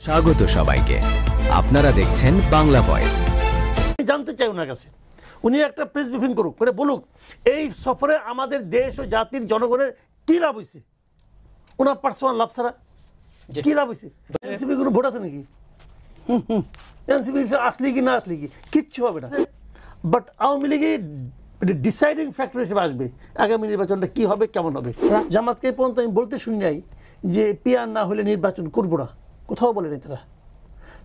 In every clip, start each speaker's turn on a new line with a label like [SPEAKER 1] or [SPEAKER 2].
[SPEAKER 1] স্বাগত সবাইকে, আপনারা দেখছেন বাংলা ভয়েস।
[SPEAKER 2] জানতে চাই ওনার কাছে, উনি একটা প্রেস ব্রিফিং করুক, করে বলুক এই সফরে আমাদের দেশ ও জাতির জনগণের কি লাভ হয়েছে, ওনার পার্সোনাল লাভ ছাড়া কি লাভ হয়েছে? এনসিপি কোনো ভোট আছে নাকি? এনসিপি আসলে কি না আসলে কি কিচ্ছু হবে না। বাট আওয়ামী লীগই ডিসাইডিং ফ্যাক্টর হিসেবে আসবে আগামী নির্বাচনটা কি হবে, কেমন হবে। জামাতকে পর্যন্ত আমি বলতে শুনি নাই যে পিয়ার না হলে নির্বাচন করবো না, কোথাও বলেনি তারা।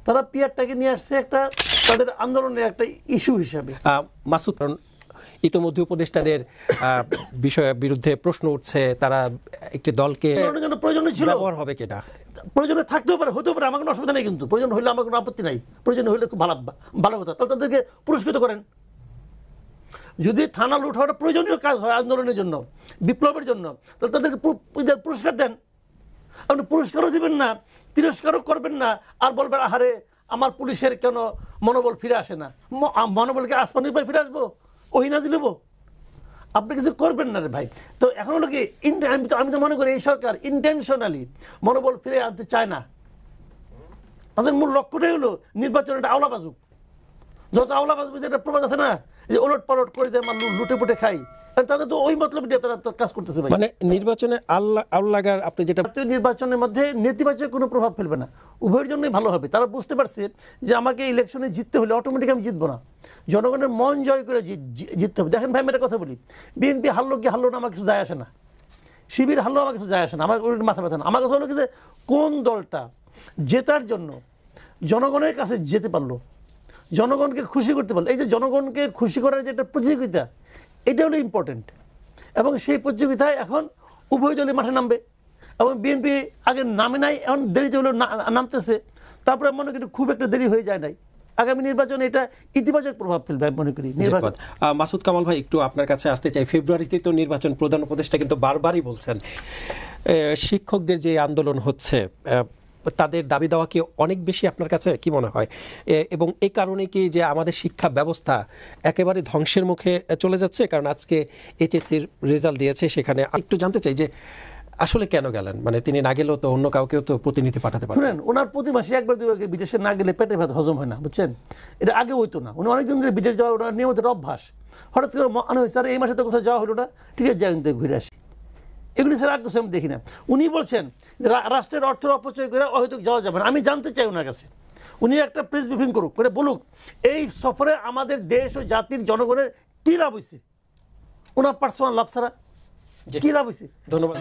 [SPEAKER 2] তারা পিয়ারটাকে নিয়ে আসছে একটা তাদের আন্দোলনের একটা ইস্যু হিসাবে।
[SPEAKER 3] মাসুদ, ইতিমধ্যে উপদেষ্টাদের বিষয়ের বিরুদ্ধে প্রশ্ন উঠছে, তারা একটি দলকে
[SPEAKER 2] প্রয়োজন ছিল,
[SPEAKER 3] ব্যবহার হবে কিনা,
[SPEAKER 2] প্রয়োজনে থাকতেও পারে, হতেও পারে, আমার কোনো অসুবিধা নেই, কিন্তু প্রয়োজন হলে আমার কোনো আপত্তি নাই। প্রয়োজন হলে খুব ভালো কথা, তাহলে তাদেরকে পুরস্কৃত করেন। যদি থানা লুট হওয়ার প্রয়োজনীয় কাজ হয় আন্দোলনের জন্য, বিপ্লবের জন্য, তাহলে তাদেরকে পুরস্কার দেন। আপনি পুরস্কারও দেবেন না, তিরস্কারও করবেন না, আর বলবেন আহারে আমার পুলিশের কেন মনোবল ফিরে আসে না। মনোবলকে আসমানি পায়ে ফিরে আসবো, ওই নাজি নেবো? আপনি কিছু করবেন না রে ভাই। তো এখন হলো কি, আমি তো মনে করি এই সরকার ইন্টেনশনালি মনোবল ফিরে আনতে চায় না। তাদের মূল লক্ষ্যটাই হলো নির্বাচন একটা আওলা বাজুক। যত আওলা বাজবে, যেটা প্রবাদ আছে না, যে ওলট পালট করে দেয় মানুষ লুটে পুটে খাই, তাদের তো ওই মতলব দিয়ে তারা কাজ করতেছে।
[SPEAKER 3] মানে নির্বাচনে আল্লাগার আপনি যেটা
[SPEAKER 2] নির্বাচনের মধ্যে নেতিবাচক কোনো প্রভাব ফেলবে না, উভয়ের জন্যই ভালো হবে। তারা বুঝতে পারছে যে আমাকে ইলেকশনে জিততে হলে অটোমেটিক আমি জিতবো না, জনগণের মন জয় করে জিততে হবে। দেখেন ভাই, আমি একটা কথা বলি, বিএনপি হারলো কি হারলো না আমার কিছু যায় আসে না, শিবির হারলো আমার কিছু যায় আসে না, আমার মাথা ব্যথা না। আমার কথা হলো কি, যে কোন দলটা জেতার জন্য জনগণের কাছে যেতে পারলো, জনগণকে খুশি করতে পারলো। এই যে জনগণকে খুশি করার যে একটা প্রতিযোগিতা, এটা হলো ইম্পর্টেন্ট। এবং সেই প্রতিযোগিতায় এখন উভয় দলই মাঠে নামবে। এবং বিএনপি আগে নামে নাই, এখন দেরিতে হলেও নামতেছে। তারপরে মনে করি খুব একটা দেরি হয়ে যায় নাই, আগামী নির্বাচনে এটা ইতিবাচক প্রভাব ফেলবে মনে করি।
[SPEAKER 3] মাসুদ কামাল ভাই, একটু আপনার কাছে আসতে চাই। ফেব্রুয়ারিতে তো নির্বাচন, প্রধান উপদেষ্টা কিন্তু বারবারই বলছেন শিক্ষকদের যে আন্দোলন হচ্ছে, তাদের দাবি দেওয়া কি অনেক বেশি আপনার কাছে কি মনে হয়? এবং এই কারণে কি যে আমাদের শিক্ষা ব্যবস্থা একেবারে ধ্বংসের মুখে চলে যাচ্ছে? কারণ আজকে এইচএসসির রেজাল্ট দিয়েছে, সেখানে একটু জানতে চাই যে আসলে কেন গেলেন, মানে তিনি না গেলেও তো অন্য কাউকেও তো প্রতিনিধি পাঠাতে পারেন।
[SPEAKER 2] শুনেন, ওনার প্রতি মাসে একবার দুবার বিদেশে না গেলে পেটে ভাত হজম হয় না, বুঝছেন? এটা আগে হইতো না, উনি অনেকদিন ধরে বিদেশ যাওয়া ওনার নিয়মিত অভ্যাস। হঠাৎ করে মনে হয়েছে আর এই মাসে তো কোথাও যাওয়া হলো না, ঠিক আছে যাই ঘুরে আসি। এগুলি ছাড়া আর কিছু আমি দেখি না। উনি বলছেন রাষ্ট্রের অর্থের অপচয় করে অহেতুক যাওয়া যাবে না। আমি জানতে চাই ওনার কাছে, উনি একটা প্রেস ব্রিফিং করুক, করে বলুক এই সফরে আমাদের দেশ ও জাতির জনগণের কি লাভ হয়েছে, ওনার পার্সোনাল লাভ ছাড়া কি লাভ হয়েছে।
[SPEAKER 3] ধন্যবাদ।